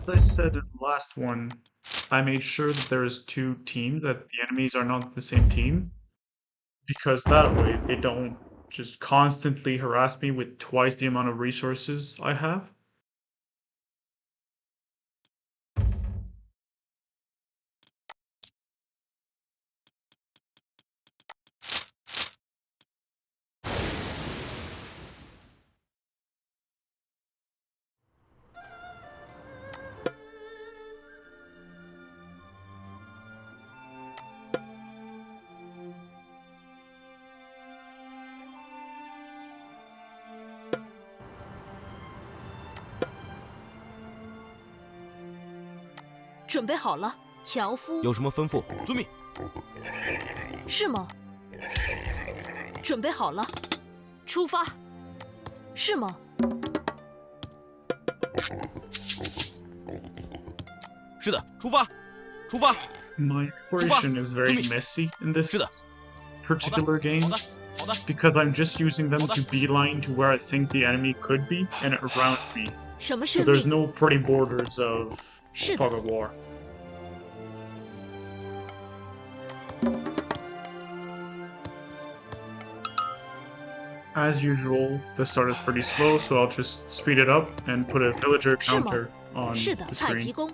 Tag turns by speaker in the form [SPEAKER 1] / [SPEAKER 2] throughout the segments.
[SPEAKER 1] As I said in the last one, I made sure that there is two teams, that the enemies are not the same team, because that way they don't just constantly harass me with twice the amount of resources I have.
[SPEAKER 2] 准备好了，樵夫。
[SPEAKER 3] 有什么吩咐？遵命。
[SPEAKER 2] 是吗？准备好了，出发。是吗？
[SPEAKER 3] 是的，出发，出发。
[SPEAKER 1] My exploration is very messy in this particular game, because I'm just using them to beeline to where I think the enemy could be and around me.
[SPEAKER 2] 什么
[SPEAKER 1] So
[SPEAKER 2] 是
[SPEAKER 1] there's
[SPEAKER 2] 命？
[SPEAKER 1] no pretty borders of
[SPEAKER 2] 是的。
[SPEAKER 1] fog of war. As usual, the start is pretty slow, so I'll just speed it up and put a villager
[SPEAKER 2] 是吗
[SPEAKER 1] counter on
[SPEAKER 2] 是的，
[SPEAKER 1] the
[SPEAKER 2] 蔡吉
[SPEAKER 1] screen.
[SPEAKER 2] 公。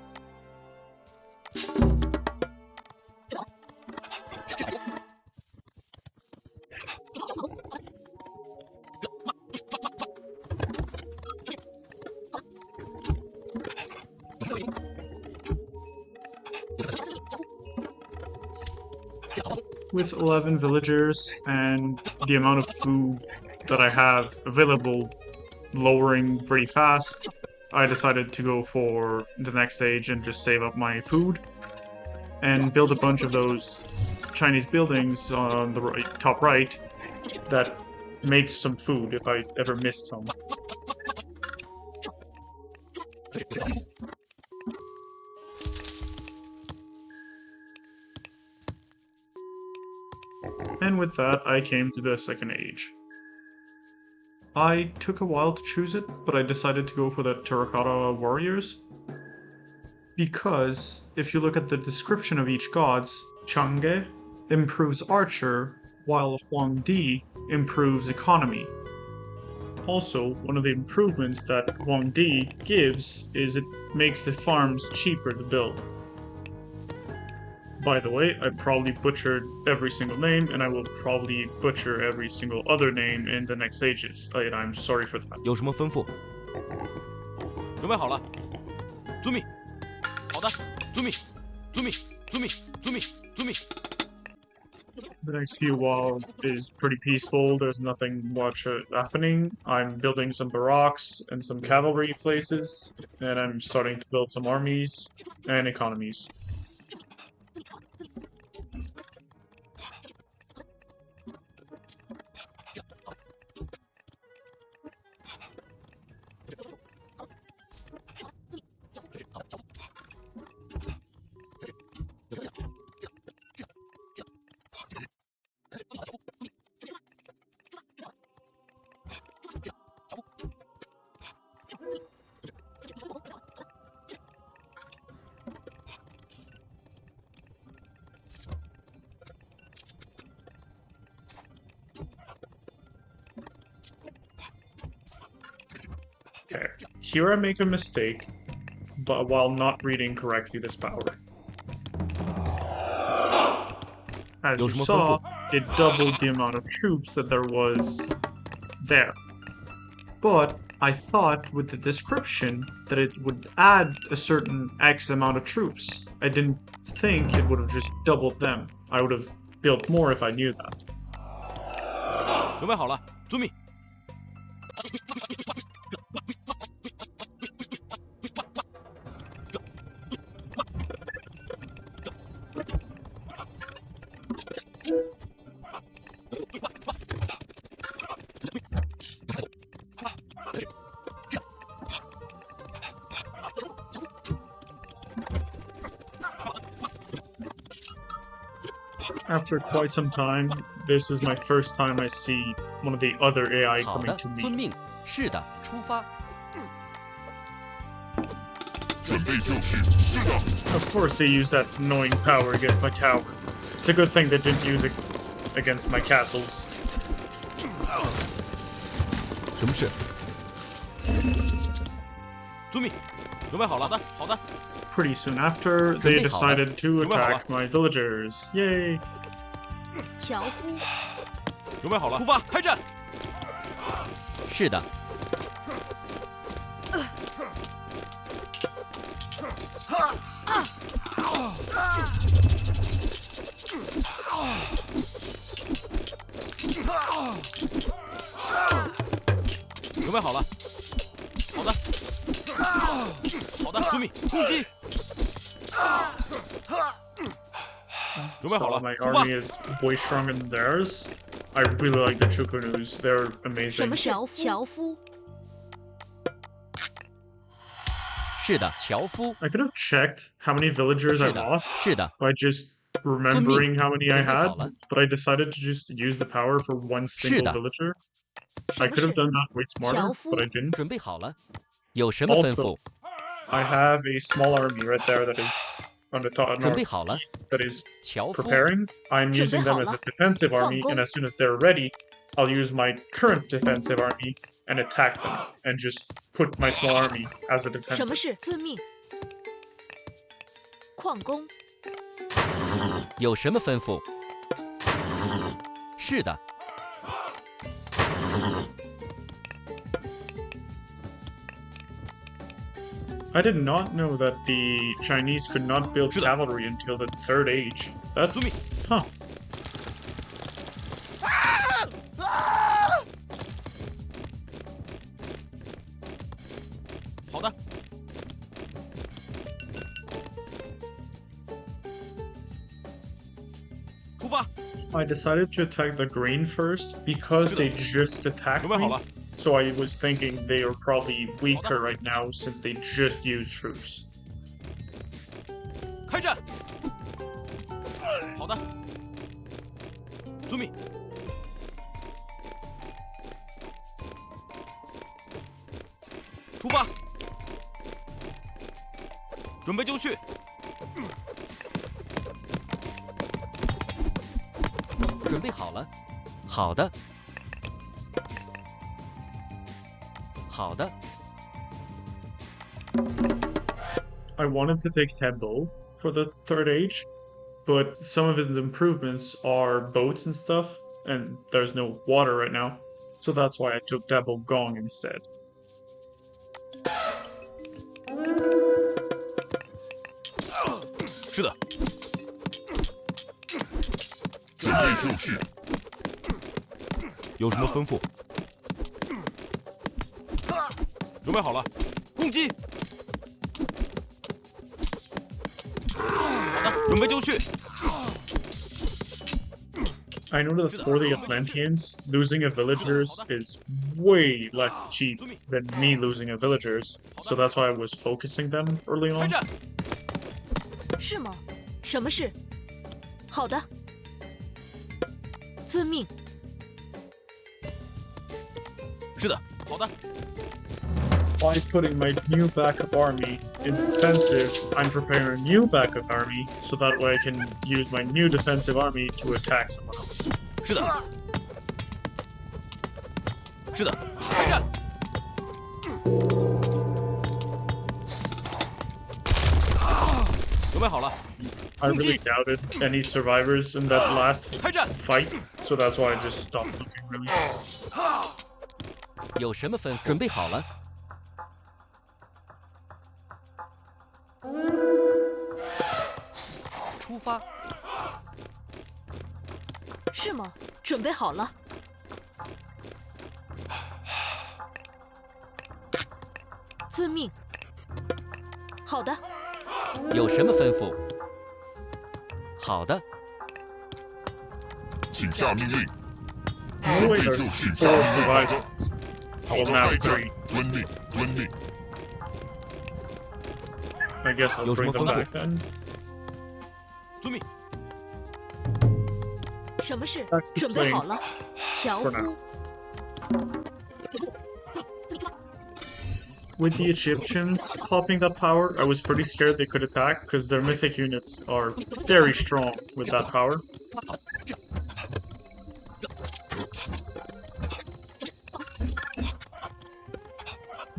[SPEAKER 1] With 11 villagers and the amount of food that I have available lowering pretty fast, I decided to go for the next stage and just save up my food and build a bunch of those Chinese buildings on the top right that makes some food if I ever miss some. And with that, I came to the second age. I took a while to choose it, but I decided to go for the Terracotta Warriors. Because, if you look at the description of each god's, Chang'e improves archer, while Huangdi improves economy. Also, one of the improvements that Huangdi gives is it makes the farms cheaper to build. By the way, I probably butchered every single name, and I will probably butcher every single other name in the next stages, and I'm sorry for that.
[SPEAKER 3] 有什么吩咐？准备好了，遵命。好的，遵命，遵命，遵命，遵命，遵命。
[SPEAKER 1] The next few while is pretty peaceful, there's nothing much happening. I'm building some barracks and some cavalry places, and I'm starting to build some armies and economies. Okay, here I make a mistake, but while not reading correctly this power. As you saw, it doubled the amount of troops that there was there. But I thought with the description that it would add a certain X amount of troops. I didn't think it would have just doubled them. I would have built more if I knew that.
[SPEAKER 3] 准备好了，遵命。
[SPEAKER 1] After quite some time, this is my first time I see one of the other AI
[SPEAKER 4] 好
[SPEAKER 1] coming
[SPEAKER 4] 的，
[SPEAKER 1] to
[SPEAKER 4] 遵
[SPEAKER 1] me.
[SPEAKER 4] 命。是的，出发。
[SPEAKER 1] Of course, they use that annoying power against my tower. It's a good thing they didn't use it against my castles.
[SPEAKER 3] 什么事？遵命，准备好了。好的。
[SPEAKER 1] Pretty soon after, they decided to attack my villagers. Yay!
[SPEAKER 2] 樵夫，
[SPEAKER 3] 准备好了，出发，开战。是的。准备好了。好的。好的，遵命，攻击。
[SPEAKER 1] So my army is way stronger than theirs. I really like the Chukunus. They're
[SPEAKER 2] 什
[SPEAKER 1] amazing.
[SPEAKER 2] 么樵夫？
[SPEAKER 3] 是的，樵夫。
[SPEAKER 1] I could have checked how many villagers I
[SPEAKER 3] 是的，
[SPEAKER 1] lost
[SPEAKER 3] 是的。
[SPEAKER 1] by just remembering how many I
[SPEAKER 3] 准备好
[SPEAKER 1] had,
[SPEAKER 3] 了。
[SPEAKER 1] but I decided to just use the power for one
[SPEAKER 3] 是
[SPEAKER 1] single
[SPEAKER 3] 的。
[SPEAKER 1] villager.
[SPEAKER 2] 什
[SPEAKER 1] I
[SPEAKER 2] 么
[SPEAKER 1] could
[SPEAKER 2] 事
[SPEAKER 1] have？done that way smarter,
[SPEAKER 2] 樵夫。
[SPEAKER 1] but I didn't.
[SPEAKER 3] 准备好了。有什么吩
[SPEAKER 1] Also,
[SPEAKER 3] 咐？
[SPEAKER 1] I have a small army right there that is on the top
[SPEAKER 3] 准备好了。
[SPEAKER 1] northeast that is
[SPEAKER 3] 樵夫。
[SPEAKER 1] preparing. I'm using them as a defensive army, and as soon as they're ready, I'll use my current defensive army and attack them, and just put my small army as a
[SPEAKER 2] 什么
[SPEAKER 1] defensive.
[SPEAKER 2] 事？遵命。矿工，
[SPEAKER 3] 有什么吩咐？是的。
[SPEAKER 1] I did not know that the Chinese could not build cavalry until the Third Age. That's... Huh.
[SPEAKER 3] 好的。 出发。
[SPEAKER 1] I decided to attack the green first because they just attacked
[SPEAKER 3] 准备好
[SPEAKER 1] me.
[SPEAKER 3] 了。
[SPEAKER 1] So I was thinking they are probably weaker right now since they just used troops.
[SPEAKER 3] 开战。好的。遵命。出发。准备就绪。准备好了。好的。好的。
[SPEAKER 1] I wanted to take Hebel for the Third Age, but some of his improvements are boats and stuff, and there's no water right now. So that's why I took Double Gong instead.
[SPEAKER 3] 是的。
[SPEAKER 4] 准备就绪。
[SPEAKER 3] 有什么吩咐？准备好了，攻击！好的，准备就绪。
[SPEAKER 1] I know that for the Atlanteans, losing a villagers is way less cheap than me losing a villagers, so that's why I was focusing them early
[SPEAKER 3] 开
[SPEAKER 1] on.
[SPEAKER 3] 战！
[SPEAKER 2] 是吗？什么事？好的。遵命。
[SPEAKER 3] 是的，好的。
[SPEAKER 1] By putting my new backup army in defensive, I'm preparing a new backup army, so that way I can use my new defensive army to attack someone else.
[SPEAKER 3] 是的。是的，开战！准备好了，
[SPEAKER 1] I really doubted any survivors in that last
[SPEAKER 3] 开战！
[SPEAKER 1] fight, so that's why I just stopped looking really.
[SPEAKER 3] 有什么吩咐？准备好了。 出发。
[SPEAKER 2] 是吗？准备好了。遵命。好的。
[SPEAKER 3] 有什么吩咐？好的。
[SPEAKER 4] 请下命令。
[SPEAKER 1] No way,
[SPEAKER 4] 准备
[SPEAKER 1] there's
[SPEAKER 4] 就绪。
[SPEAKER 1] 4
[SPEAKER 4] 下命令。
[SPEAKER 1] survivors.
[SPEAKER 4] 好
[SPEAKER 1] Well,
[SPEAKER 4] 的，
[SPEAKER 1] now
[SPEAKER 4] 开战
[SPEAKER 1] 3.
[SPEAKER 4] 遵命，遵命。
[SPEAKER 1] I guess I'll
[SPEAKER 3] 有什
[SPEAKER 1] bring
[SPEAKER 3] 么
[SPEAKER 1] them
[SPEAKER 3] 吩咐？
[SPEAKER 1] back then.
[SPEAKER 3] 遵命。
[SPEAKER 2] 什么事
[SPEAKER 1] Back？to
[SPEAKER 2] 准备
[SPEAKER 1] playing
[SPEAKER 2] 好了。樵
[SPEAKER 1] for
[SPEAKER 2] 夫
[SPEAKER 1] now.。with the Egyptians popping that power. I was pretty scared they could attack because their mythic units are very strong with that power.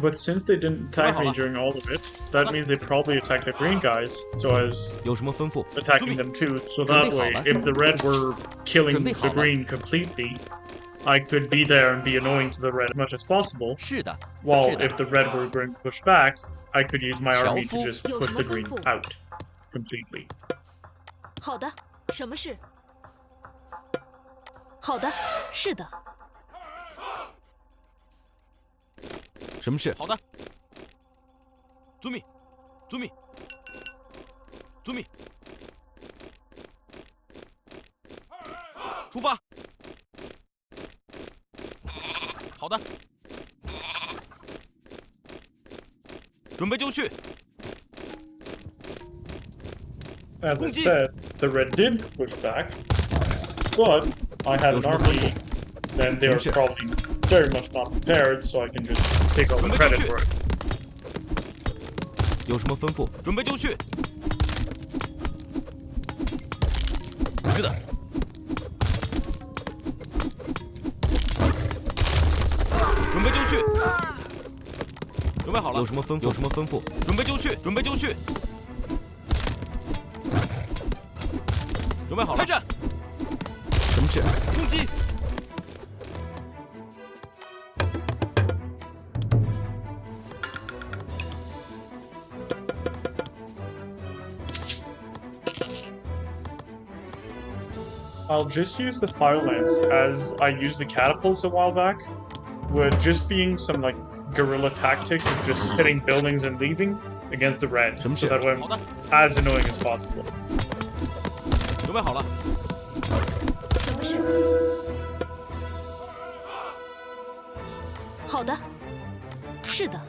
[SPEAKER 1] But since they didn't attack me during all of it, that means they probably attacked the green guys, so I was
[SPEAKER 3] 有什么吩咐？
[SPEAKER 1] attacking them too. So that way, if the red were killing the green completely, I could be there and be annoying to the red as much as possible.
[SPEAKER 3] 是的，
[SPEAKER 1] While
[SPEAKER 3] 是的
[SPEAKER 1] if the red were going to push back, I could use my army to just push the green out completely.
[SPEAKER 2] 好的，什么事？好的，是的。
[SPEAKER 3] 什么事？好的。遵命，遵命，遵命。出发。好的。准备就绪。
[SPEAKER 1] As I said, the red did push back, but I had an army, and they were probably very much not prepared, so I can just take all the credit for it.
[SPEAKER 3] 有什么吩咐？准备就绪。是的。准备就绪。准备好了。有什么吩咐？有什么吩咐？准备就绪，准备就绪。 准备好了，开战！什么事？攻击！
[SPEAKER 1] I'll just use the fire lance as I used the catapults a while back, with just being some like guerrilla tactic of just hitting buildings and leaving against the red, so that way I'm as annoying as possible.
[SPEAKER 3] 准备好了。
[SPEAKER 2] 什么事？好的，是的。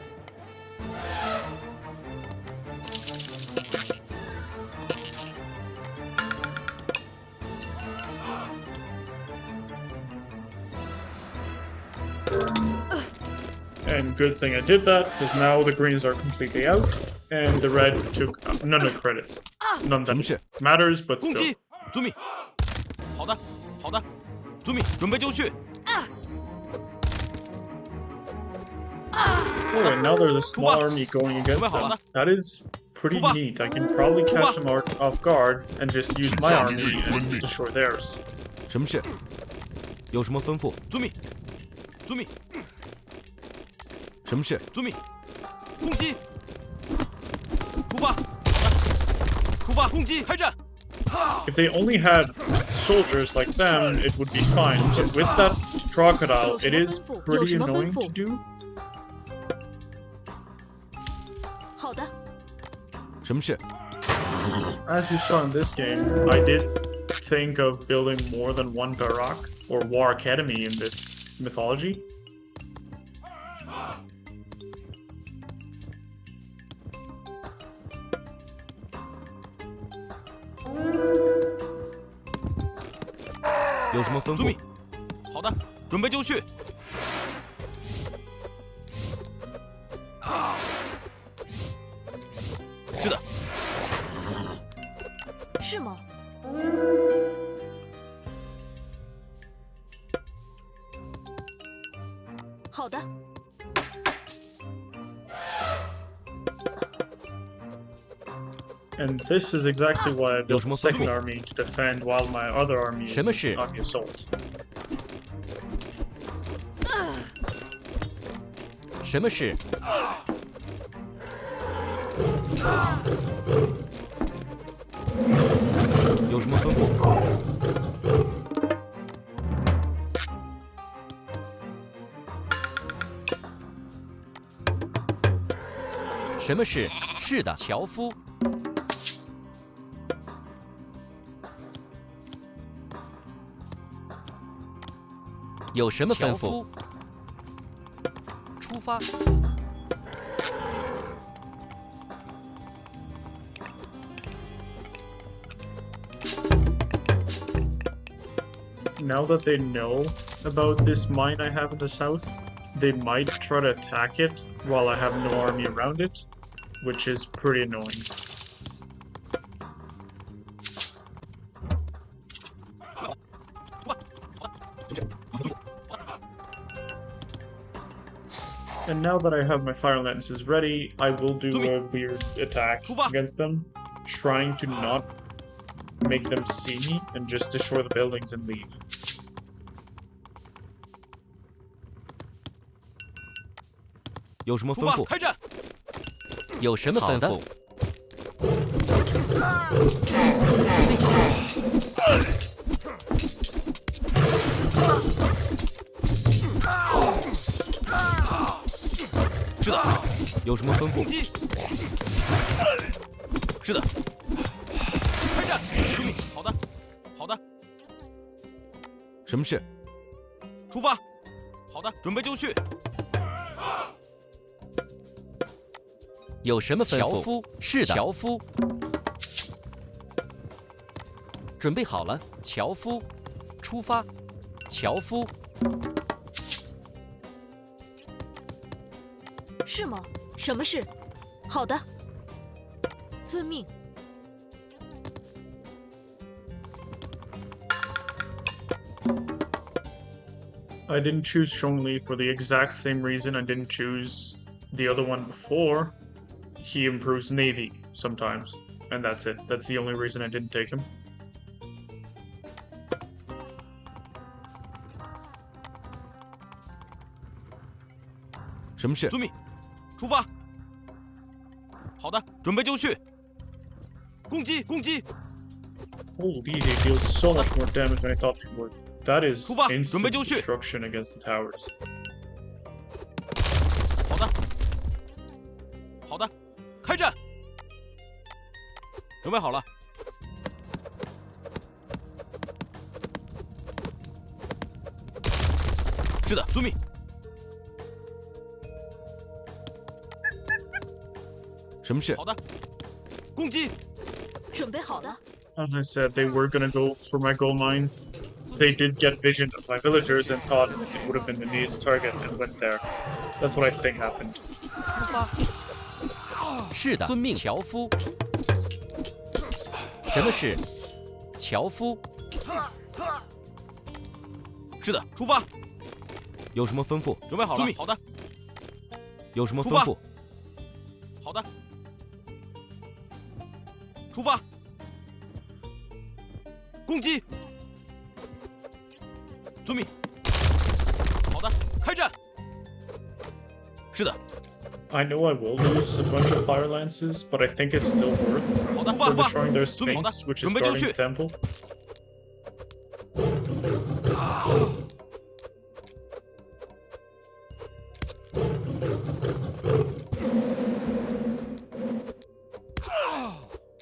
[SPEAKER 1] And good thing I did that, because now the greens are completely out, and the red took none of the credits. None that matters, but
[SPEAKER 3] 攻
[SPEAKER 1] still.
[SPEAKER 3] 击！遵命。好的，好的。遵命，准备就绪。
[SPEAKER 1] Oh, and now there's a small army going against them. That is pretty neat. I can probably catch them off guard and just use my army and destroy theirs.
[SPEAKER 3] 什么事？有什么吩咐？遵命，遵命。什么事？遵命。攻击！出发！出发！攻击！开战！
[SPEAKER 1] If they only had soldiers like them, it would be fine. But with that crocodile, it is pretty annoying to do.
[SPEAKER 2] 好的。
[SPEAKER 3] 什么事？
[SPEAKER 1] As you saw in this game, I did think of building more than one barrack or war academy in this mythology.
[SPEAKER 3] "有什么吩咐？遵命。好的，准备就绪。是的。
[SPEAKER 2] 是吗？好的。
[SPEAKER 1] And this is exactly why I built the second army to defend while my other army is on the assault.
[SPEAKER 3] 什么事？有什么吩咐？什么事？是的，樵夫。 有什么吩咐？出发。
[SPEAKER 1] Now that they know about this mine I have in the south, they might try to attack it while I have no army around it, which is pretty annoying. And now that I have my fire lances ready, I will do a weird attack against them, trying to not make them see me and just destroy the buildings and leave.
[SPEAKER 3] 有什么吩咐？开战！
[SPEAKER 5] 有什么吩咐？
[SPEAKER 3] 是的。有什么吩咐？攻击！是的。开战！遵命。好的，好的。什么事？出发。好的，准备就绪。
[SPEAKER 5] 有什么吩咐？樵夫，是的。樵夫，准备好了。樵夫，出发。樵夫，
[SPEAKER 2] 是吗？什么事？好的，遵命。
[SPEAKER 1] I didn't choose Zhongli for the exact same reason I didn't choose the other one before. He improves Navy sometimes, and that's it. That's the only reason I didn't take him.
[SPEAKER 3] 什么事？遵命，出发。好的，准备就绪。攻击！攻击！
[SPEAKER 1] Holy, they deal so much more damage than I thought they would. That is
[SPEAKER 3] 出发，准备
[SPEAKER 1] instant
[SPEAKER 3] 就绪。
[SPEAKER 1] destruction against the towers.
[SPEAKER 3] 好的，好的，开战！准备好了。是的，遵命。什么事？好的，攻击！
[SPEAKER 2] 准备好了。
[SPEAKER 1] As I said, they were gonna go for my gold mine. They did get vision of my villagers and thought it would have been the nearest target and went there. That's what I think happened.
[SPEAKER 5] 出发。是的，遵命。樵夫，什么事？樵夫，
[SPEAKER 3] 是的，出发。有什么吩咐？准备好了。好的。有什么吩咐？好的。出发。攻击！遵命。好的，开战。是的。
[SPEAKER 1] I know I will lose a bunch of fire lances, but I think it's still worth for destroying their sphinx, which is guarding the temple.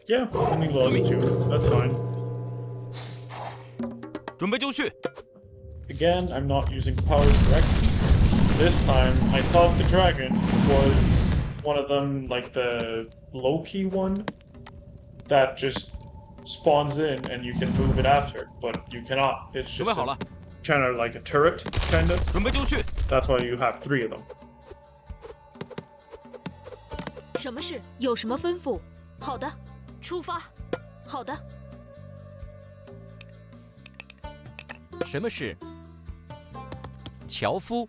[SPEAKER 1] Yeah, only lost 2. That's fine.
[SPEAKER 3] 准备就绪。
[SPEAKER 1] Again, I'm not using powers correctly. This time, I thought the dragon was one of them, like the low-key one, that just spawns in and you can move it after, but you cannot. It's just kind of like a turret, kind of.
[SPEAKER 3] 准备就绪。
[SPEAKER 1] That's why you have 3 of them.
[SPEAKER 2] 什么事？有什么吩咐？好的，出发。好的。
[SPEAKER 5] 什么事？樵夫。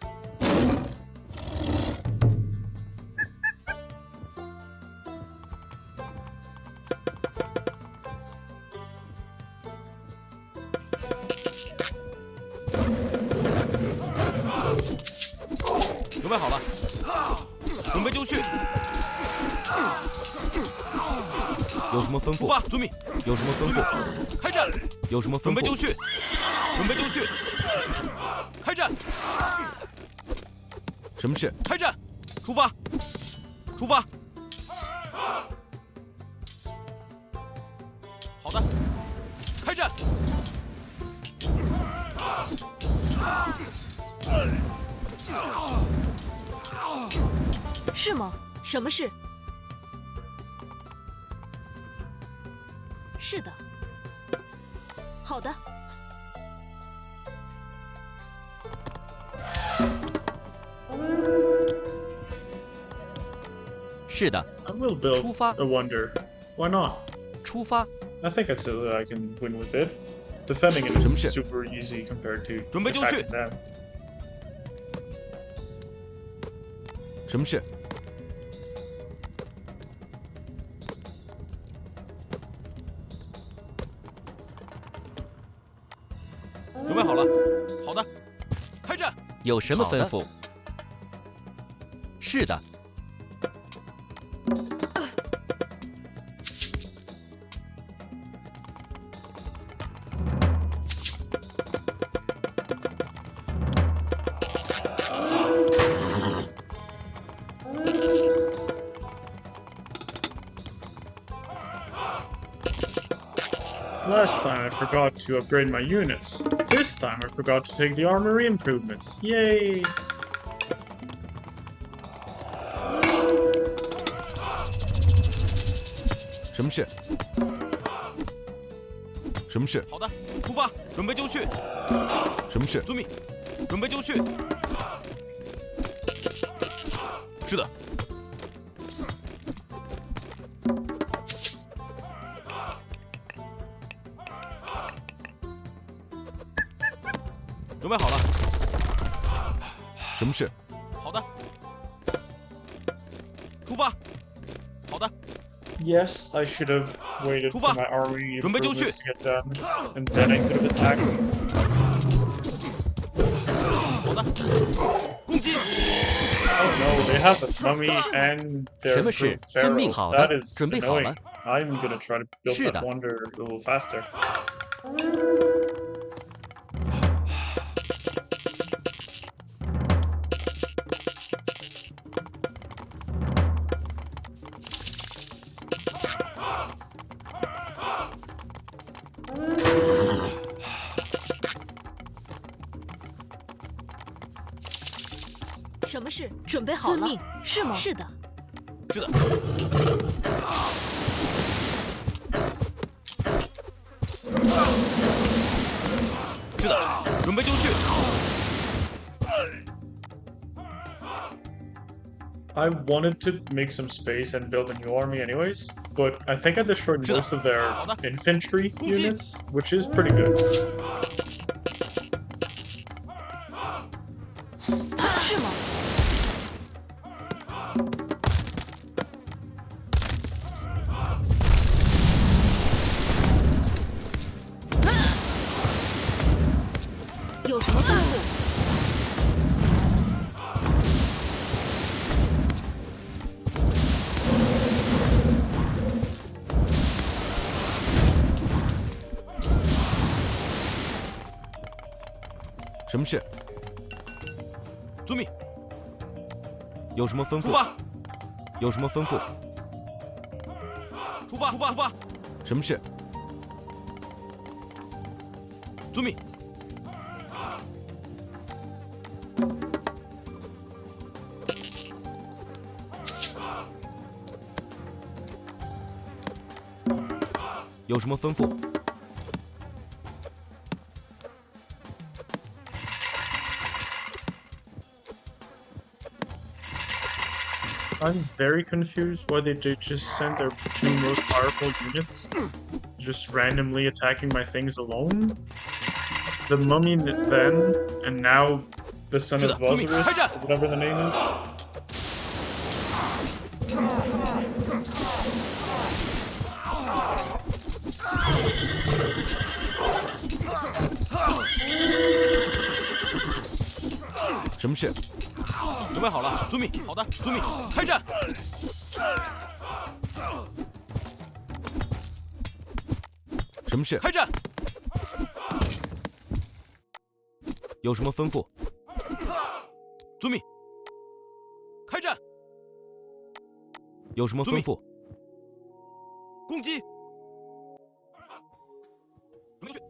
[SPEAKER 3] 准备好了，准备就绪。有什么吩咐？出发，遵命。有什么吩咐？开战。有什么吩咐？准备就绪。准备就绪。开战。什么事？开战。出发。出发。好的。开战。
[SPEAKER 2] 是吗？什么事？是的。好的。
[SPEAKER 5] 是的，
[SPEAKER 1] I will build
[SPEAKER 5] 出发。
[SPEAKER 1] a wonder. Why not?
[SPEAKER 5] 出发。
[SPEAKER 1] I think I can win with it. Defending it
[SPEAKER 3] 什么事？
[SPEAKER 1] is super easy compared to
[SPEAKER 3] 准备就绪。
[SPEAKER 1] attacking them.
[SPEAKER 3] 什么事？准备好了。好的，开战。
[SPEAKER 5] 有什么
[SPEAKER 3] 好的
[SPEAKER 5] 吩咐？是的，
[SPEAKER 1] Last time I forgot to upgrade my units. This time I forgot to take the armory improvements. Yay!
[SPEAKER 3] 什么事？什么事？好的，出发，准备就绪。什么事？遵命。准备就绪。是的。准备好了。什么事？好的。出发。好的。
[SPEAKER 1] Yes, I should have waited for
[SPEAKER 3] 出发。
[SPEAKER 1] my army
[SPEAKER 3] 准备就绪。
[SPEAKER 1] improvements to get done, and then I could have attacked.
[SPEAKER 3] 好的。攻击。
[SPEAKER 1] Oh no, they have a mummy and their
[SPEAKER 5] 什么事？
[SPEAKER 1] improved
[SPEAKER 5] 遵命。
[SPEAKER 1] pharaoh.
[SPEAKER 5] 好的
[SPEAKER 1] That is
[SPEAKER 5] 准备好了。
[SPEAKER 1] annoying. I'm gonna try to build
[SPEAKER 5] 是的。
[SPEAKER 1] that wonder a little faster.
[SPEAKER 2] 什么事？准备好了？遵命。是吗？是的。
[SPEAKER 3] 是的。是的，准备就绪。
[SPEAKER 1] I wanted to make some space and build a new army anyways, but I think I destroyed most of their infantry units, which is pretty good.
[SPEAKER 2] 是吗？ 有什么吩咐？
[SPEAKER 3] 什么事？遵命。有什么吩咐？出发。有什么吩咐？出发！出发！出发！什么事？遵命。有什么吩咐？
[SPEAKER 1] I'm very confused why they just sent their two most powerful units just randomly attacking my things alone. The mummy then, and now the son of Osiris, whatever the name is.
[SPEAKER 3] “什么事？准备好了，遵命。好的，遵命，开战。什么事？开战。有什么吩咐？遵命。开战。有什么吩咐？攻击。准备去。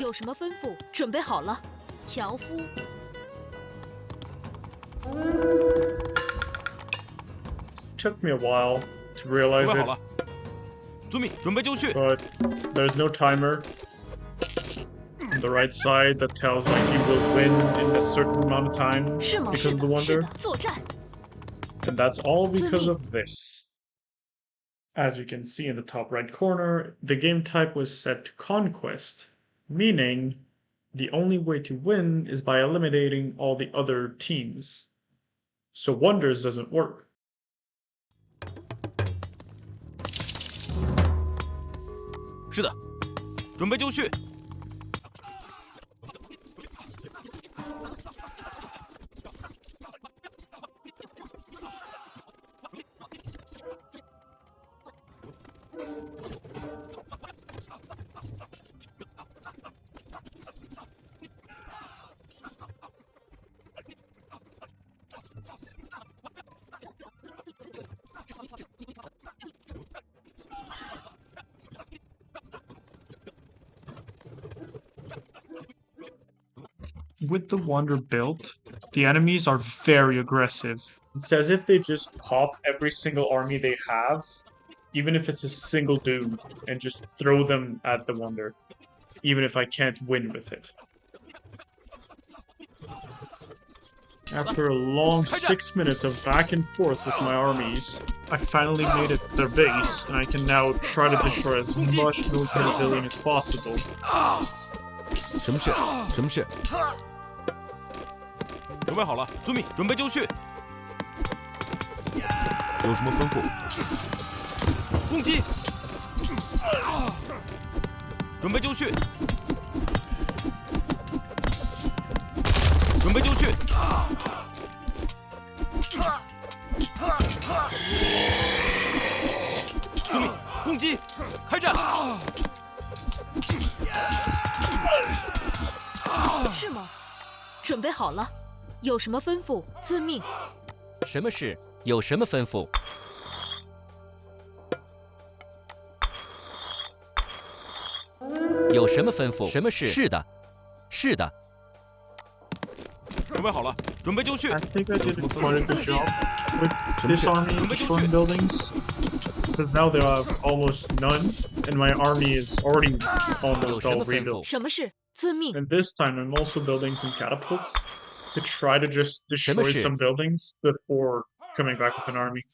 [SPEAKER 2] 有什么吩咐？准备好了，樵夫。
[SPEAKER 1] Took me a while to
[SPEAKER 3] 准
[SPEAKER 1] realize
[SPEAKER 3] 备好
[SPEAKER 1] it,
[SPEAKER 3] 了，遵命，准备就绪。
[SPEAKER 1] but there's no timer on the right side that tells like you will win in a certain amount of time
[SPEAKER 2] 是吗？
[SPEAKER 1] because
[SPEAKER 2] 是
[SPEAKER 1] of the
[SPEAKER 2] 的，是
[SPEAKER 1] wonder,
[SPEAKER 2] 的，作战。
[SPEAKER 1] and that's all because
[SPEAKER 2] 遵命。
[SPEAKER 1] of this. As you can see in the top right corner, the game type was set to Conquest, meaning the only way to win is by eliminating all the other teams. So Wonders doesn't work.
[SPEAKER 3] 是的，准备就绪。
[SPEAKER 1] With the Wonder built, the enemies are very aggressive. It's as if they just pop every single army they have, even if it's a single dude, and just throw them at the Wonder, even if I can't win with it. After a long 6 minutes of back and forth with my armies, I finally made it to their base, and I can now try to destroy as much military building as possible.
[SPEAKER 3] 什么事？什么事？准备好了，遵命，准备就绪。有什么吩咐？攻击！准备就绪。准备就绪。遵命，攻击！开战！
[SPEAKER 2] 是吗？准备好了，有什么吩咐？遵命。
[SPEAKER 5] 什么事？有什么吩咐？有什么吩咐？什么事？是的，是的。
[SPEAKER 3] 准备好了，准备就绪。
[SPEAKER 1] I think I did quite a good job with this army destroying buildings, because now they have almost none, and my army is already almost all rebuilt.
[SPEAKER 2] 什么事？遵命。
[SPEAKER 1] And this time I'm also building some catapults to try to just destroy
[SPEAKER 5] 什么事？
[SPEAKER 1] some buildings before coming back with an army.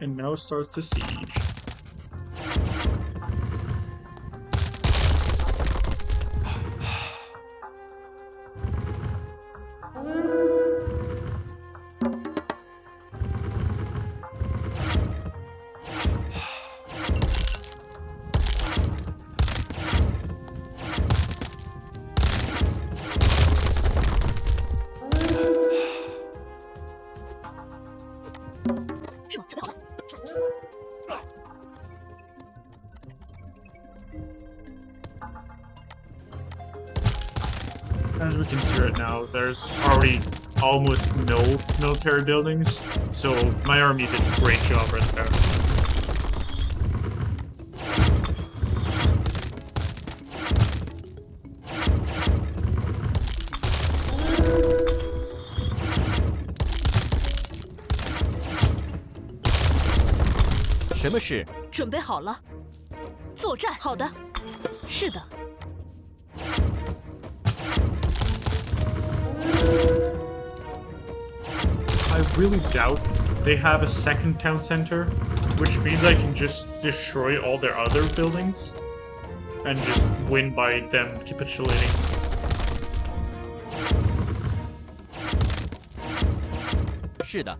[SPEAKER 1] And now starts the siege. As we can see right now, there's already almost no military buildings, so my army did a great job right there.
[SPEAKER 5] “什么事？
[SPEAKER 2] 准备好了，作战。好的，是的。
[SPEAKER 1] I really doubt they have a second town center, which means I can just destroy all their other buildings and just win by them capitulating.
[SPEAKER 5] 是的。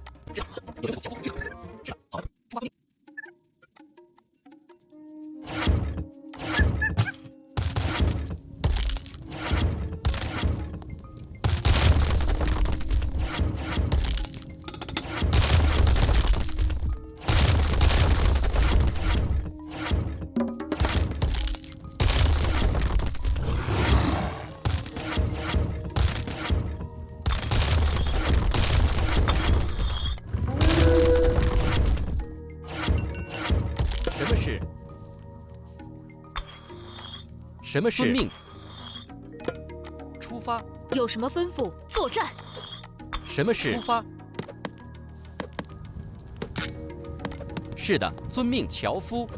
[SPEAKER 5] 什么是？遵命。出发。
[SPEAKER 2] 有什么吩咐？作战。
[SPEAKER 5] 什么是？出发。是的，遵命，樵夫。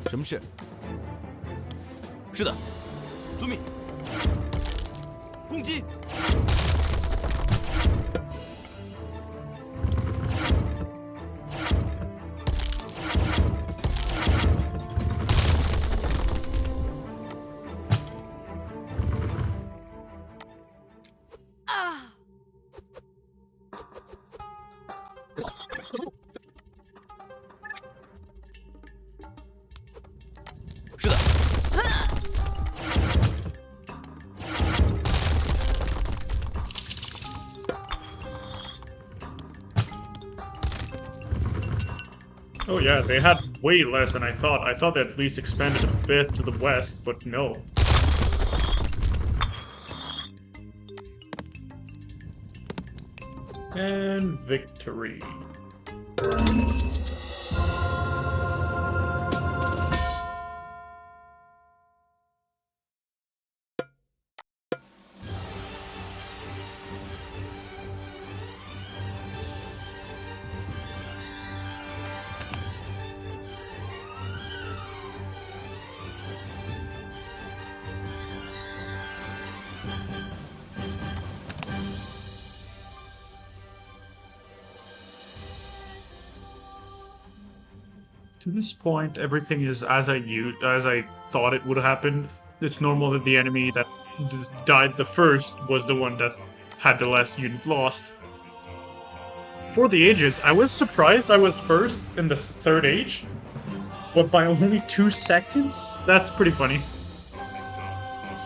[SPEAKER 3] 什么事？是的，遵命。攻击！
[SPEAKER 2] 啊！
[SPEAKER 3] 是的。
[SPEAKER 1] Oh yeah, they had way less than I thought. I thought they at least expanded a bit to the west, but no. And victory. To this point, everything is as I thought it would happen. It's normal that the enemy that died the first was the one that had the last unit lost. For the ages, I was surprised I was first in the third age, but by only 2 seconds? That's pretty funny.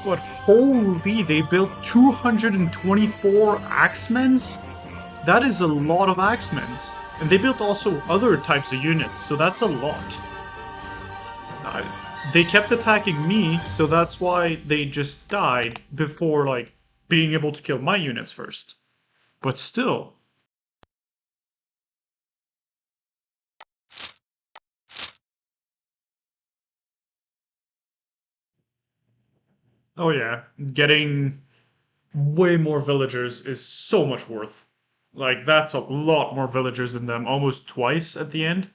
[SPEAKER 1] But holy, they built 224 Axemens? That is a lot of Axemens. And they built also other types of units, so that's a lot. They kept attacking me, so that's why they just died before, like, being able to kill my units first. But still. Oh yeah, getting way more villagers is so much worth. Like, that's a lot more villagers than them, almost twice at the end.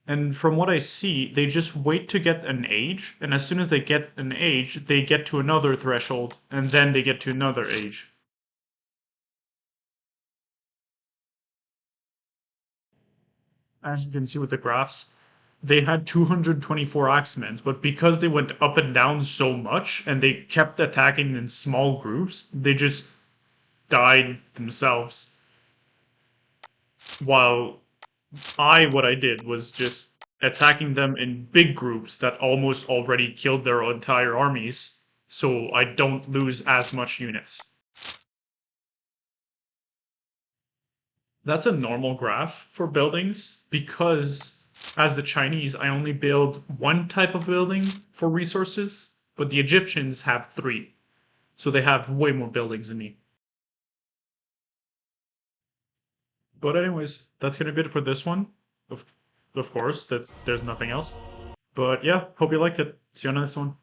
[SPEAKER 1] And from what I see, they just wait to get an age, and as soon as they get an age, they get to another threshold, and then they get to another age. As you can see with the graphs, they had 224 Axemans, but because they went up and down so much, and they kept attacking in small groups, they just died themselves. While what I did was just attacking them in big groups that almost already killed their entire armies, so I don't lose as much units. That's a normal graph for buildings, because as the Chinese, I only build one type of building for resources, but the Egyptians have 3. So they have way more buildings than me. But anyways, that's gonna be it for this one. Of course, there's nothing else. But yeah, hope you liked it. See you on the next one.